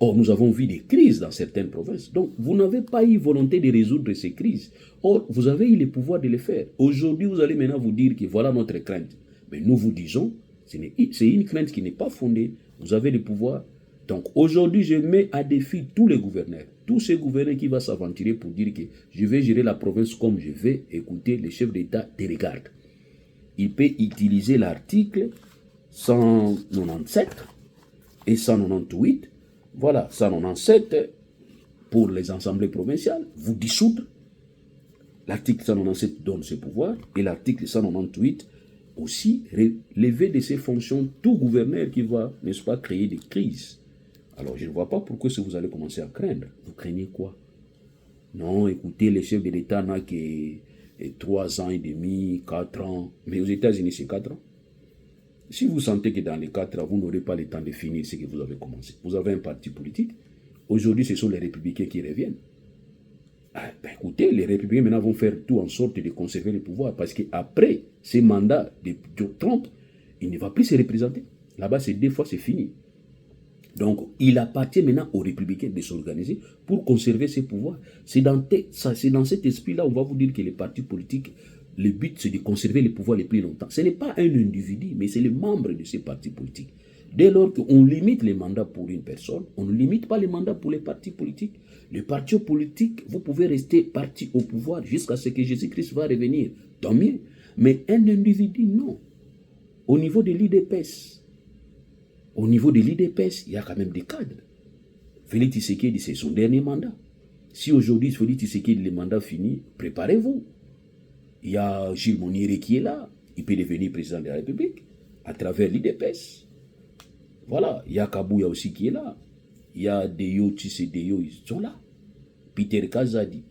Or, nous avons vu des crises dans certaines provinces. Donc, vous n'avez pas eu volonté de résoudre ces crises. Or, vous avez eu le pouvoir de le faire. Aujourd'hui, vous allez maintenant vous dire que voilà notre crainte. Mais nous vous disons, c'est une crainte qui n'est pas fondée. Vous avez le pouvoir. Donc, aujourd'hui, je mets à défi tous les gouverneurs. Tous ces gouverneurs qui vont s'aventurer pour dire que je vais gérer la province comme je vais. Écoutez, le chef d'État te regarde. Il peut utiliser l'article 197 et 198. Voilà, 197 pour les assemblées provinciales, vous dissoudre. L'article 197 donne ce pouvoir et l'article 198 aussi relever de ses fonctions tout gouverneur qui va, n'est-ce pas, créer des crises. Alors je ne vois pas pourquoi vous allez commencer à craindre. Vous craignez quoi? Non, écoutez, le chef de l'État n'a que 3 ans et demi, 4 ans. Mais aux États-Unis, c'est 4 ans. Si vous sentez que dans les 4 ans, vous n'aurez pas le temps de finir ce que vous avez commencé, vous avez un parti politique. Aujourd'hui, ce sont les républicains qui reviennent. Ben écoutez, les républicains maintenant vont faire tout en sorte de conserver le pouvoir parce qu'après ces mandats de Trump, il ne va plus se représenter. Là-bas, c'est 2 fois, c'est fini. Donc, il appartient maintenant aux républicains de s'organiser pour conserver ses pouvoirs. C'est dans cet esprit-là, on va vous dire que les partis politiques, le but, c'est de conserver le pouvoir le plus longtemps. Ce n'est pas un individu, mais c'est les membres de ces partis politiques. Dès lors qu'on limite les mandats pour une personne, on ne limite pas les mandats pour les partis politiques. Les partis politiques, vous pouvez rester parti au pouvoir jusqu'à ce que Jésus-Christ va revenir. Tant mieux. Mais un individu, non. Au niveau de l'IDPS, il y a quand même des cadres. Félix Tshisekedi, c'est son dernier mandat. Si aujourd'hui Félix Tshisekedi, le mandat fini, préparez-vous. Il y a Gilles Monnier qui est là. Il peut devenir président de la République à travers l'IDPS. Voilà. Il y a Kabouya aussi qui est là. Il y a Deyo, Deyo, ils sont là. Peter Kazadi,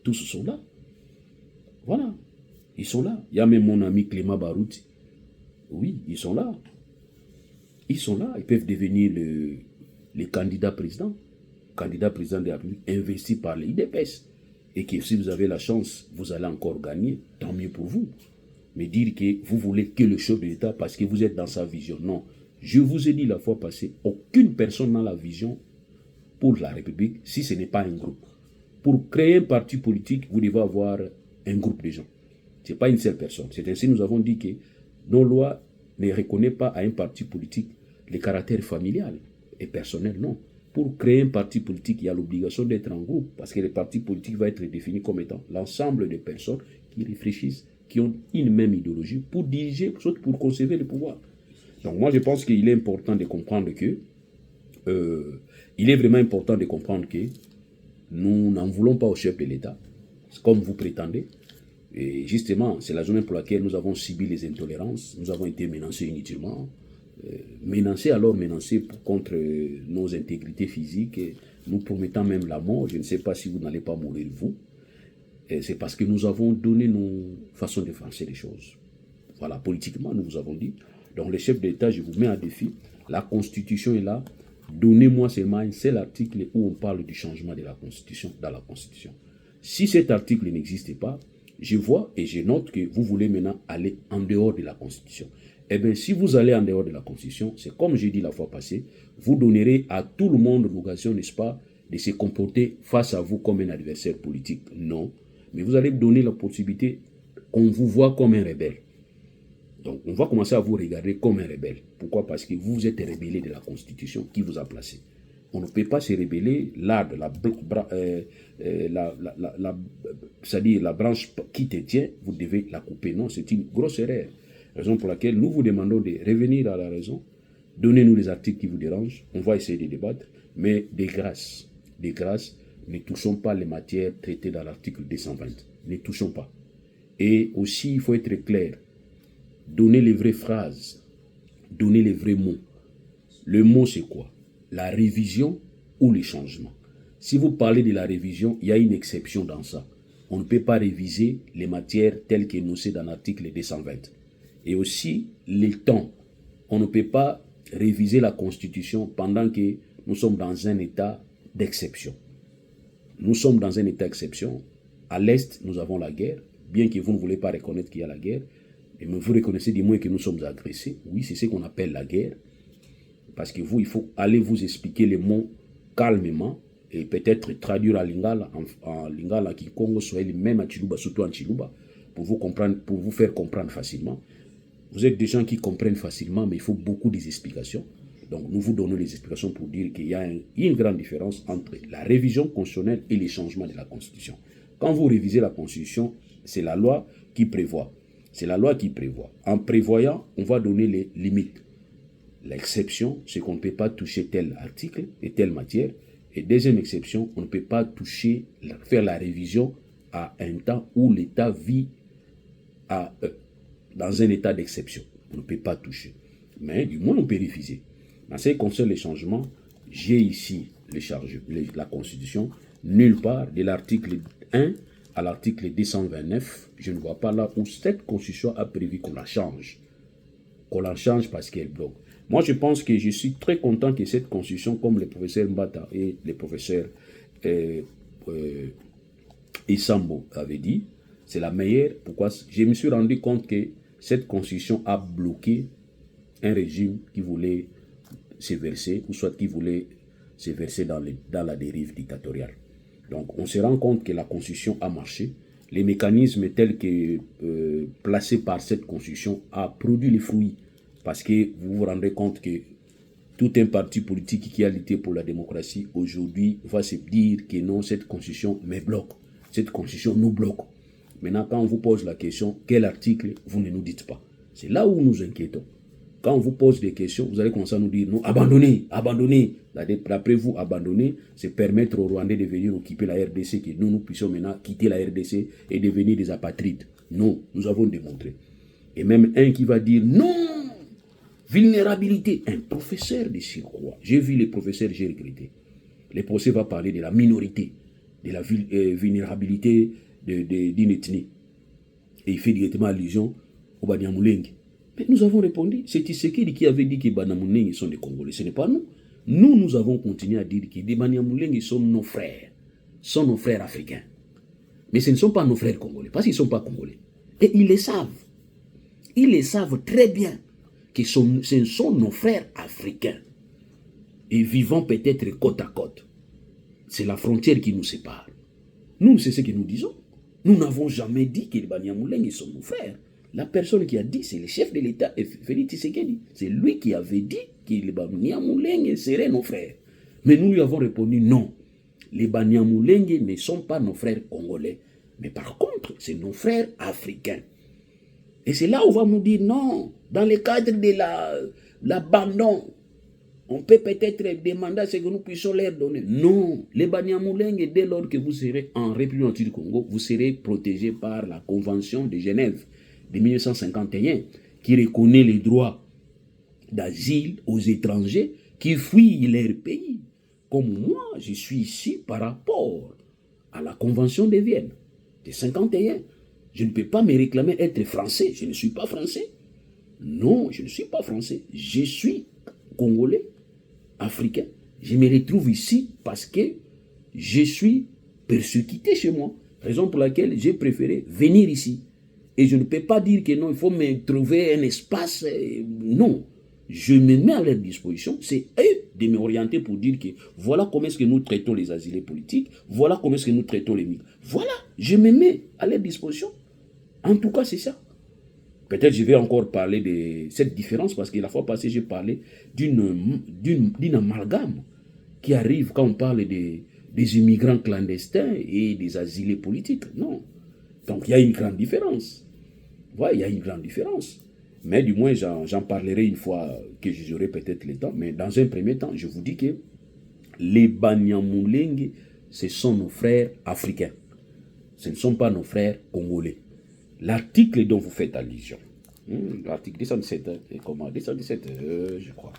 tous sont là. Voilà. Ils sont là. Il y a même mon ami Clément Barouti. Oui, ils sont là. Ils sont là. Ils peuvent devenir le candidat président de la République investi par l'IDPS. et que si vous avez la chance, vous allez encore gagner, tant mieux pour vous. Mais dire que vous voulez que le chef de l'État parce que vous êtes dans sa vision, non. Je vous ai dit la fois passée, aucune personne n'a la vision pour la République si ce n'est pas un groupe. Pour créer un parti politique, vous devez avoir un groupe de gens. Ce n'est pas une seule personne. C'est ainsi que nous avons dit que nos lois ne reconnaissent pas à un parti politique le caractère familial et personnel, non. Pour créer un parti politique, il y a l'obligation d'être en groupe, parce que le parti politique va être défini comme étant l'ensemble des personnes qui réfléchissent, qui ont une même idéologie pour diriger, soit pour conserver le pouvoir. Donc moi je pense qu'il est important de comprendre que, il est vraiment important de comprendre que nous n'en voulons pas au chef de l'État, comme vous prétendez. Et justement, c'est la journée pour laquelle nous avons subi les intolérances, nous avons été menacés inutilement, menacés contre nos intégrités physiques, et nous promettant même la mort. Je ne sais pas si vous n'allez pas mourir vous. C'est parce que nous avons donné nos façons de penser les choses. Voilà, politiquement, nous vous avons dit. Donc, le chef d'État, je vous mets à défi. La Constitution est là. Donnez-moi seulement un seul article où on parle du changement de la Constitution dans la Constitution. Si cet article n'existe pas, je vois et je note que vous voulez maintenant aller en dehors de la Constitution. Eh bien, si vous allez en dehors de la Constitution, c'est comme j'ai dit la fois passée, vous donnerez à tout le monde l'occasion, n'est-ce pas, de se comporter face à vous comme un adversaire politique. Non. Mais vous allez donner la possibilité qu'on vous voit comme un rebelle. Donc, on va commencer à vous regarder comme un rebelle. Pourquoi? Parce que vous êtes rebellé de la Constitution qui vous a placé. On ne peut pas se rebeller, l'arbre, c'est-à-dire la branche qui te tient, vous devez la couper. Non, c'est une grosse erreur. Raison pour laquelle nous vous demandons de revenir à la raison. Donnez-nous les articles qui vous dérangent. On va essayer de débattre. Mais de grâce, ne touchons pas les matières traitées dans l'article 220. Ne touchons pas. Et aussi, il faut être clair. Donnez les vraies phrases. Donnez les vrais mots. Le mot, c'est quoi? La révision ou le changement. Si vous parlez de la révision, il y a une exception dans ça. On ne peut pas réviser les matières telles qu'énoncées dans l'article 220. Et aussi, les temps. On ne peut pas réviser la Constitution pendant que nous sommes dans un état d'exception. Nous sommes dans un état d'exception. À l'Est, nous avons la guerre, bien que vous ne voulez pas reconnaître qu'il y a la guerre. Mais vous reconnaissez du moins que nous sommes agressés. Oui, c'est ce qu'on appelle la guerre. Parce que vous, il faut aller vous expliquer les mots calmement et peut-être traduire en lingala, en lingala, qui Congo soit même à Chiluba, surtout en Chiluba, pour vous comprendre, pour vous faire comprendre facilement. Vous êtes des gens qui comprennent facilement, mais il faut beaucoup d'explications. Donc, nous vous donnons les explications pour dire qu'il y a une grande différence entre la révision constitutionnelle et les changements de la Constitution. Quand vous révisez la Constitution, c'est la loi qui prévoit. C'est la loi qui prévoit. En prévoyant, on va donner les limites. L'exception, c'est qu'on ne peut pas toucher tel article et telle matière. Et deuxième exception, on ne peut pas toucher, faire la révision à un temps où l'État vit dans un état d'exception. On ne peut pas toucher. Mais du moins, on peut réviser. Dans ce qui concerne les changements, j'ai ici la Constitution. Nulle part, de l'article 1 à l'article 229, je ne vois pas là où cette Constitution a prévu qu'on la change. Qu'on la change parce qu'elle bloque. Moi, je pense que je suis très content que cette Constitution, comme le professeur Mbata et le professeur Isambo avaient dit, c'est la meilleure. Pourquoi? Je me suis rendu compte que cette Constitution a bloqué un régime qui voulait se verser, ou soit qui voulait se verser dans la dérive dictatoriale. Donc, on se rend compte que la Constitution a marché. Les mécanismes tels que placés par cette Constitution a produit les fruits. Parce que vous vous rendez compte que tout un parti politique qui a lutté pour la démocratie, aujourd'hui, va se dire que non, cette Constitution me bloque. Cette Constitution nous bloque. Maintenant, quand on vous pose la question, quel article, vous ne nous dites pas. C'est là où nous inquiétons. Quand on vous pose des questions, vous allez commencer à nous dire, non, abandonnez, abandonnez. D'après vous, abandonner, c'est permettre aux Rwandais de venir occuper la RDC, que nous puissions maintenant quitter la RDC et devenir des apatrides. Non, nous avons démontré. Et même un qui va dire, non, vulnérabilité, un professeur de surcroît. J'ai vu les professeurs, j'ai regretté. Le professeur va parler de la minorité, de la vulnérabilité d'une ethnie. Et il fait directement allusion au Banyamulenge. Mais nous avons répondu, c'est Tshisekedi qui avait dit que les Banyamulenge sont des Congolais. Ce n'est pas nous. Nous avons continué à dire que les Banyamulenge sont nos frères africains. Mais ce ne sont pas nos frères congolais, parce qu'ils ne sont pas congolais. Et ils le savent. Ils le savent très bien que ce sont nos frères africains. Et vivant peut-être côte à côte. C'est la frontière qui nous sépare. Nous, c'est ce que nous disons. Nous n'avons jamais dit que les Banyamulenge sont nos frères. La personne qui a dit, c'est le chef de l'État, Félix Tshisekedi. C'est lui qui avait dit que les Banyamulenge seraient nos frères. Mais nous lui avons répondu non. Les Banyamulenge ne sont pas nos frères congolais. Mais par contre, c'est nos frères africains. Et c'est là où on va nous dire non. Dans le cadre de l'abandon, on peut peut-être demander à ce que nous puissions leur donner. Non. Les Banyamulenge, dès lors que vous serez en République du Congo, vous serez protégés par la Convention de Genève de 1951 qui reconnaît les droits d'asile aux étrangers qui fuient leur pays. Comme moi, je suis ici par rapport à la Convention de Vienne de 51. Je ne peux pas me réclamer être français. Je ne suis pas français. Non, je ne suis pas français. Je suis congolais, africain. Je me retrouve ici parce que je suis persécuté chez moi. Raison pour laquelle j'ai préféré venir ici. Et je ne peux pas dire que non, il faut me trouver un espace. Non. Je me mets à leur disposition. C'est eux de m'orienter pour dire que voilà comment est-ce que nous traitons les asilés politiques. Voilà comment est-ce que nous traitons les migrants. Voilà. Je me mets à leur disposition. En tout cas, c'est ça. Peut-être je vais encore parler de cette différence parce que la fois passée, j'ai parlé d'une amalgame qui arrive quand on parle des immigrants clandestins et des asilés politiques. Non. Donc, il y a une grande différence. Voilà, il y a une grande différence. Mais du moins, j'en parlerai une fois que j'aurai peut-être le temps. Mais dans un premier temps, je vous dis que les Banyamulenge, ce sont nos frères africains. Ce ne sont pas nos frères congolais. L'article dont vous faites allusion, l'article 217, comment 217, je crois,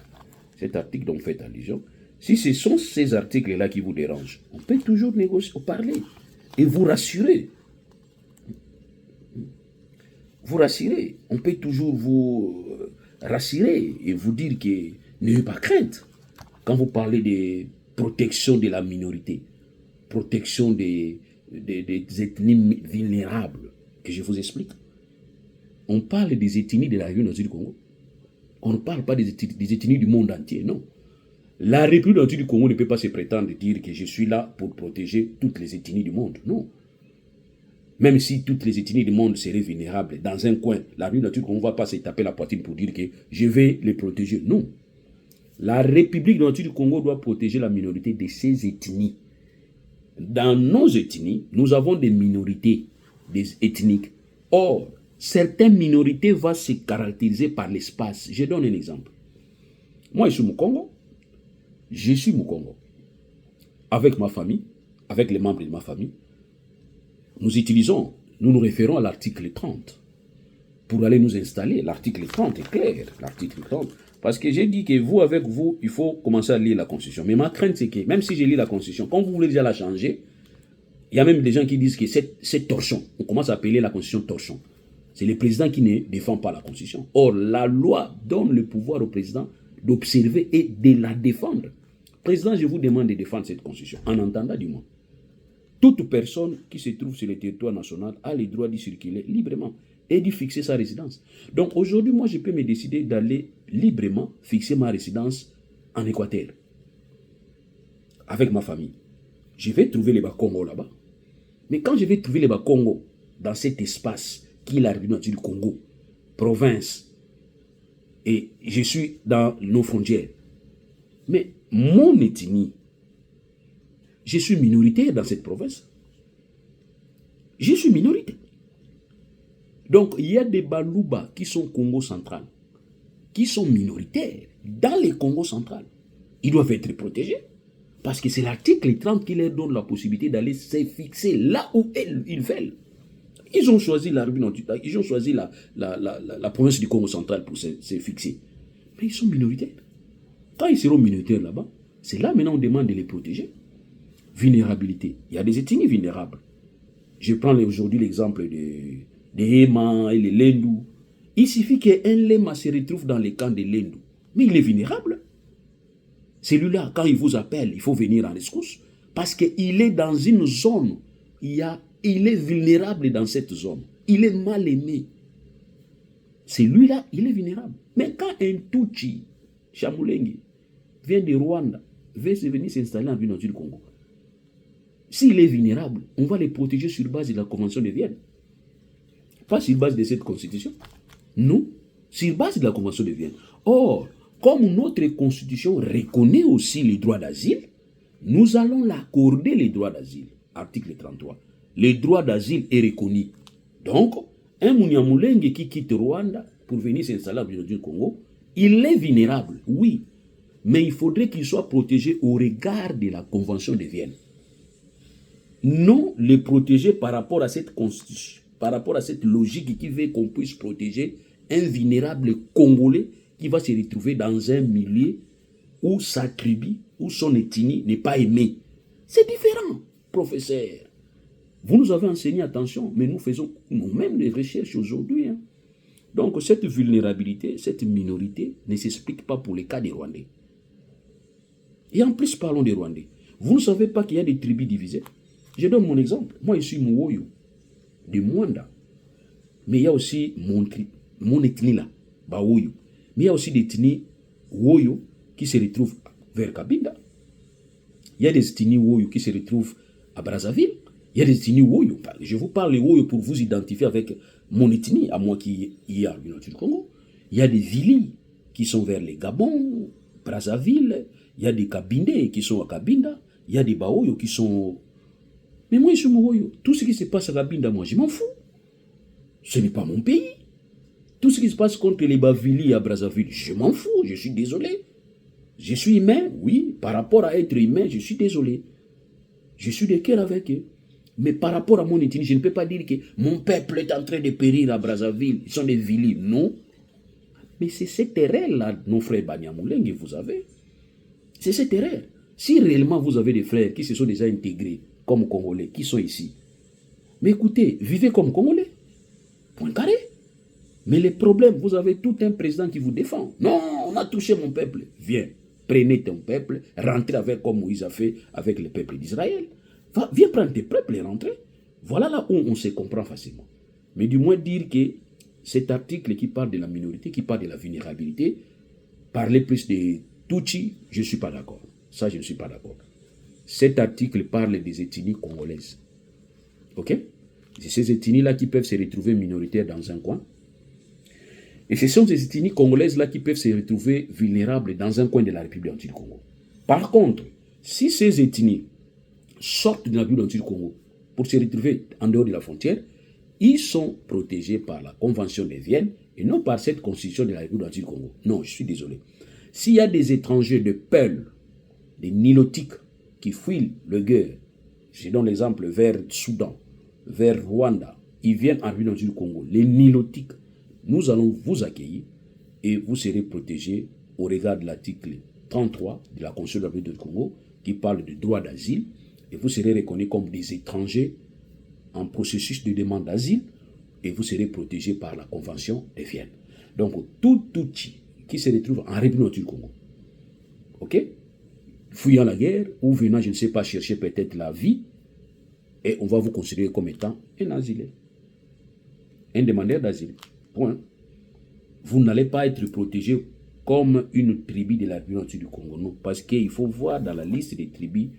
cet article dont vous faites allusion, si ce sont ces articles-là qui vous dérangent, on peut toujours négocier, parler et vous rassurer. Vous rassurer. On peut toujours vous rassurer et vous dire que n'ayez pas crainte. Quand vous parlez de protection de la minorité, protection des ethnies vulnérables, que je vous explique. On parle des ethnies de la République du Congo. On ne parle pas des ethnies du monde entier, non. La République du Congo ne peut pas se prétendre dire que je suis là pour protéger toutes les ethnies du monde, non. Même si toutes les ethnies du monde seraient vulnérables dans un coin, la République du Congo ne va pas se taper la poitrine pour dire que je vais les protéger, non. La République du Congo doit protéger la minorité de ses ethnies. Dans nos ethnies, nous avons des minorités ethniques. Or, certaines minorités vont se caractériser par l'espace. Je donne un exemple. Moi, je suis Mukongo. Je suis Mukongo. Avec ma famille, avec les membres de ma famille, nous nous référons à l'article 30 pour aller nous installer. L'article 30 est clair. L'article 30. Parce que j'ai dit que vous, avec vous, il faut commencer à lire la Constitution. Mais ma crainte, c'est que même si je lis la Constitution, quand vous voulez déjà la changer, il y a même des gens qui disent que c'est torchon. On commence à appeler la Constitution torchon. C'est le président qui ne défend pas la Constitution. Or, la loi donne le pouvoir au président d'observer et de la défendre. Président, je vous demande de défendre cette Constitution, en entendant du moins. Toute personne qui se trouve sur le territoire national a le droit d'y circuler librement et d'y fixer sa résidence. Donc aujourd'hui, moi, je peux me décider d'aller librement fixer ma résidence en Équateur avec ma famille. Je vais trouver les Bakongo là-bas. Mais quand je vais trouver les Bakongo dans cet espace qui est la République du Congo, province, et je suis dans nos frontières, mais mon ethnie, je suis minoritaire dans cette province. Je suis minoritaire. Donc, il y a des Balouba qui sont Congo central, qui sont minoritaires dans les Congo central. Ils doivent être protégés. Parce que c'est l'article 30 qui leur donne la possibilité d'aller se fixer là où ils veulent. Ils ont choisi ils ont choisi la province du Congo central pour se fixer. Mais ils sont minoritaires. Quand ils seront minoritaires là-bas, c'est là maintenant on demande de les protéger. Vulnérabilité. Il y a des ethnies vulnérables. Je prends aujourd'hui l'exemple des Héma et les Lendou. Il suffit qu'un Lema se retrouve dans les camps de Lendou. Mais il est vulnérable. Celui-là, quand il vous appelle, il faut venir en rescousse. Parce qu'il est dans une zone, il y a il est vulnérable dans cette zone. Il est mal aimé. C'est lui-là, il est vulnérable. Mais quand un Tutsi, Chamoulengi, vient de Rwanda, veut venir s'installer en ville du Congo, s'il est vulnérable, on va les protéger sur base de la Convention de Vienne. Pas sur base de cette constitution. Non, sur base de la Convention de Vienne. Or, comme notre constitution reconnaît aussi les droits d'asile, nous allons l'accorder les droits d'asile. Article 33. Le droit d'asile est reconnu. Donc, un Munyamulenge qui quitte Rwanda pour venir s'installer au du Congo, il est vulnérable, oui. Mais il faudrait qu'il soit protégé au regard de la Convention de Vienne. Non le protéger par rapport à cette constitution, par rapport à cette logique qui veut qu'on puisse protéger un vulnérable Congolais qui va se retrouver dans un milieu où sa tribu, où son ethnie n'est pas aimée. C'est différent, professeur. Vous nous avez enseigné, attention, mais nous faisons nous-mêmes des recherches aujourd'hui. Hein. Donc cette vulnérabilité, cette minorité ne s'explique pas pour les cas des Rwandais. Et en plus, parlons des Rwandais. Vous ne savez pas qu'il y a des tribus divisées. Je donne mon exemple. Moi, je suis Mwoyo, de Mwanda. Mais il y a aussi mon ethnie là, Baoyo. Mais il y a aussi des ethnies Woyo qui se retrouvent vers Kabinda. Il y a des ethnies Woyo qui se retrouvent à Brazzaville. Il y a des ethnies Woyo. Je vous parle de Woyo pour vous identifier avec mon ethnie, à moi qui y a du Congo. Il y a des Vili qui sont vers les Gabon, Brazzaville. Il y a des Kabindés qui sont à Kabinda. Il y a des Baoyo qui sont... Mais moi, je suis Mwoyo. Tout ce qui se passe à Kabinda, moi, je m'en fous. Ce n'est pas mon pays. Tout ce qui se passe contre les Bavili à Brazzaville, je m'en fous, je suis désolé. Je suis humain, oui, par rapport à être humain, je suis désolé. Je suis de cœur avec eux. Mais par rapport à mon ethnie, je ne peux pas dire que mon peuple est en train de périr à Brazzaville. Ils sont des Vili, non. Mais c'est cette erreur-là, nos frères Banyamulenge, vous avez. C'est cette erreur. Si réellement vous avez des frères qui se sont déjà intégrés comme Congolais, qui sont ici, mais écoutez, vivez comme Congolais. Point carré. Mais les problèmes, vous avez tout un président qui vous défend. Non, on a touché mon peuple. Viens, prenez ton peuple, rentrez avec comme Moïse a fait avec le peuple d'Israël. Viens prendre tes peuples et rentrez. Voilà là où on se comprend facilement. Mais du moins dire que cet article qui parle de la minorité, qui parle de la vulnérabilité, parler plus de Tutsi, je ne suis pas d'accord. Ça, je ne suis pas d'accord. Cet article parle des ethnies congolaises. Ok? C'est ces ethnies-là qui peuvent se retrouver minoritaires dans un coin. Et ce sont ces ethnies congolaises-là qui peuvent se retrouver vulnérables dans un coin de la République du Congo. Par contre, si ces ethnies sortent de la République du Congo pour se retrouver en dehors de la frontière, ils sont protégés par la Convention de Vienne et non par cette constitution de la République du Congo. Non, je suis désolé. S'il y a des étrangers de Peul, des Nilotiques qui fuient le guerre, je donne l'exemple vers Soudan, vers Rwanda, ils viennent en République du Congo, les Nilotiques, nous allons vous accueillir et vous serez protégés au regard de l'article 33 de la Constitution de la République du Congo qui parle du droit d'asile et vous serez reconnus comme des étrangers en processus de demande d'asile et vous serez protégés par la Convention de Vienne. Donc, tout Tutsi qui se retrouve en République du Congo, ok, fuyant la guerre ou venant, je ne sais pas, chercher peut-être la vie, et on va vous considérer comme étant un asilé, un demandeur d'asile. Point. Vous n'allez pas être protégé comme une tribu de la République du Congo, non, parce qu'il faut voir dans la liste des tribus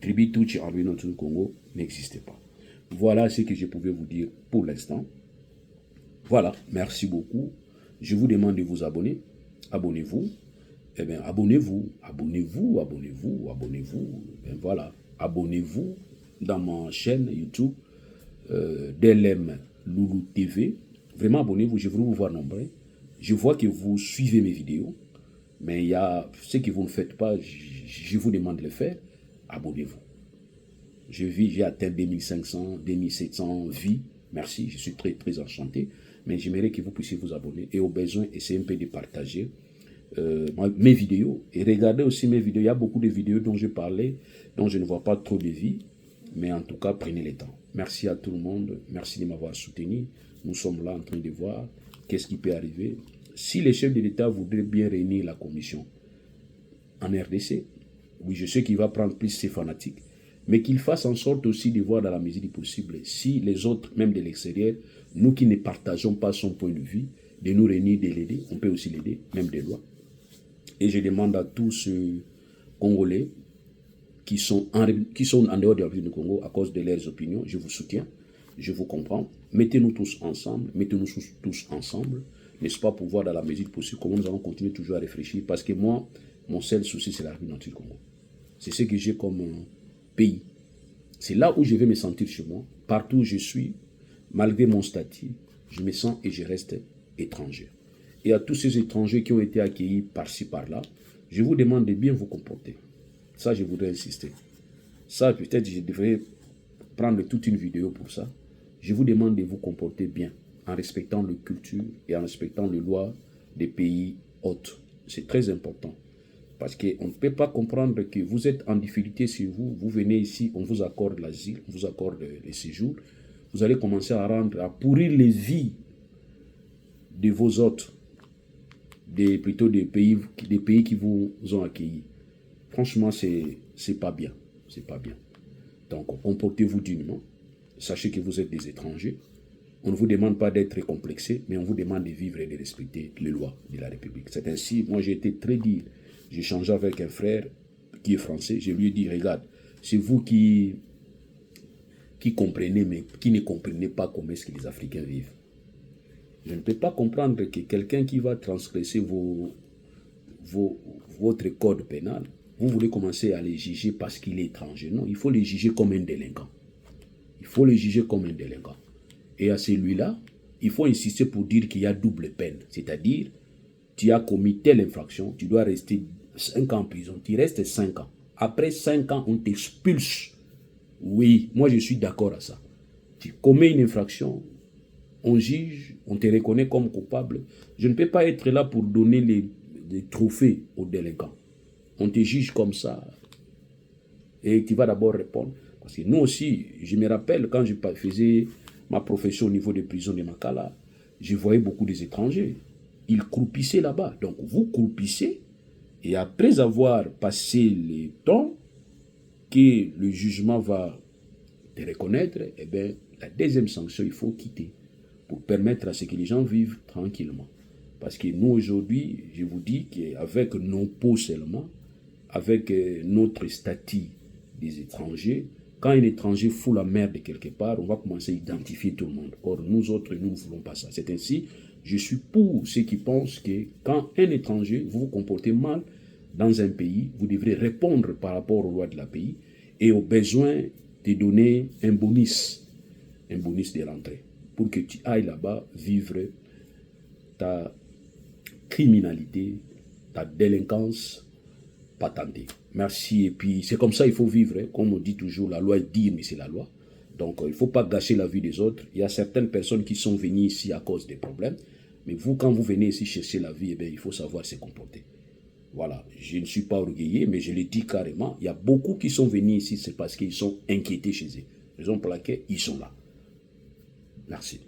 Tutsi en République du Congo n'existait pas. Voilà ce que je pouvais vous dire pour l'instant. Voilà, merci beaucoup. Je vous demande de vous abonner. Abonnez-vous. Eh bien, abonnez-vous. Ben voilà, abonnez-vous dans ma chaîne YouTube DLM Loulou TV. Vraiment, abonnez-vous. Je veux vous voir nombreux. Je vois que vous suivez mes vidéos. Mais il y a ce que vous ne faites pas, je vous demande de le faire. Abonnez-vous. J'ai atteint 2500, 2700 vies. Merci, je suis très, très enchanté. Mais j'aimerais que vous puissiez vous abonner. Et au besoin, essayez un peu de partager mes vidéos. Et regardez aussi mes vidéos. Il y a beaucoup de vidéos dont je parlais, dont je ne vois pas trop de vie. Mais en tout cas, prenez le temps. Merci à tout le monde. Merci de m'avoir soutenu. Nous sommes là en train de voir qu'est-ce qui peut arriver. Si les chefs de l'État voudraient bien réunir la commission en RDC, oui, je sais qu'il va prendre plus ces fanatiques. mais qu'il fasse en sorte aussi de voir dans la mesure du possible, si les autres, même de l'extérieur, nous qui ne partageons pas son point de vue, de nous réunir, de l'aider, on peut aussi l'aider, même des lois. Et je demande à tous ceux Congolais qui sont en dehors de la République du Congo à cause de leurs opinions, je vous soutiens, je vous comprends. Mettez-nous tous ensemble, n'est-ce pas, pour voir dans la mesure possible comment nous allons continuer toujours à réfléchir. Parce que moi, mon seul souci, c'est la République du Congo. C'est ce que j'ai comme pays. C'est là où je vais me sentir chez moi. Partout où je suis, malgré mon statut, je me sens et je reste étranger. Et à tous ces étrangers qui ont été accueillis par-ci, par-là, je vous demande de bien vous comporter. Ça, je voudrais insister. Ça, peut-être, je devrais prendre toute une vidéo pour ça. Je vous demande de vous comporter bien, en respectant les cultures et en respectant les lois des pays hôtes. C'est très important. Parce qu'on ne peut pas comprendre que vous êtes en difficulté si vous venez ici, on vous accorde l'asile, on vous accorde le séjour. Vous allez commencer à pourrir les vies de vos hôtes, plutôt des pays qui vous ont accueillis. Franchement, c'est pas bien. C'est pas bien. Donc, comportez-vous dignement. Sachez que vous êtes des étrangers. On ne vous demande pas d'être complexé, mais on vous demande de vivre et de respecter les lois de la République. C'est ainsi, moi j'ai été très dur. J'ai changé avec un frère qui est français. Je lui ai dit, regarde, c'est vous qui comprenez, mais qui ne comprenez pas comment est-ce que les Africains vivent. Je ne peux pas comprendre que quelqu'un qui va transgresser votre code pénal, vous voulez commencer à les juger parce qu'il est étranger. Non, il faut les juger comme un délinquant. Il faut les juger comme un délinquant. Et à celui-là, il faut insister pour dire qu'il y a double peine. C'est-à-dire, tu as commis telle infraction, tu dois rester 5 ans en prison. Tu restes 5 ans. Après 5 ans, on t'expulse. Oui, moi je suis d'accord à ça. Tu commets une infraction, on juge, on te reconnaît comme coupable. Je ne peux pas être là pour donner les trophées aux délinquants. On te juge comme ça. Et tu vas d'abord répondre. Parce que nous aussi, je me rappelle quand je faisais ma profession au niveau des prisons de Makala, je voyais beaucoup des étrangers. Ils croupissaient là-bas. Donc vous croupissez, et après avoir passé le temps que le jugement va te reconnaître, eh bien, la deuxième sanction, il faut quitter pour permettre à ce que les gens vivent tranquillement. Parce que nous, aujourd'hui, je vous dis qu'avec nos peaux seulement, avec notre statut des étrangers, quand un étranger fout la merde quelque part, on va commencer à identifier tout le monde. Or, nous autres, nous ne voulons pas ça. C'est ainsi, je suis pour ceux qui pensent que quand un étranger, vous vous comportez mal dans un pays, vous devrez répondre par rapport aux lois de la pays et aux besoins de donner un bonus de rentrée, pour que tu ailles là-bas vivre ta criminalité, ta délinquance patentée. Merci. Et puis, c'est comme ça il faut vivre. Hein. Comme on dit toujours, la loi est dire, mais c'est la loi. Donc, il ne faut pas gâcher la vie des autres. Il y a certaines personnes qui sont venues ici à cause des problèmes. Mais vous, quand vous venez ici chercher la vie, eh bien, il faut savoir se comporter. Voilà. Je ne suis pas orgueilleux, mais je le dis carrément. Il y a beaucoup qui sont venus ici, c'est parce qu'ils sont inquiétés chez eux. Raison pour laquelle ils sont là. Merci.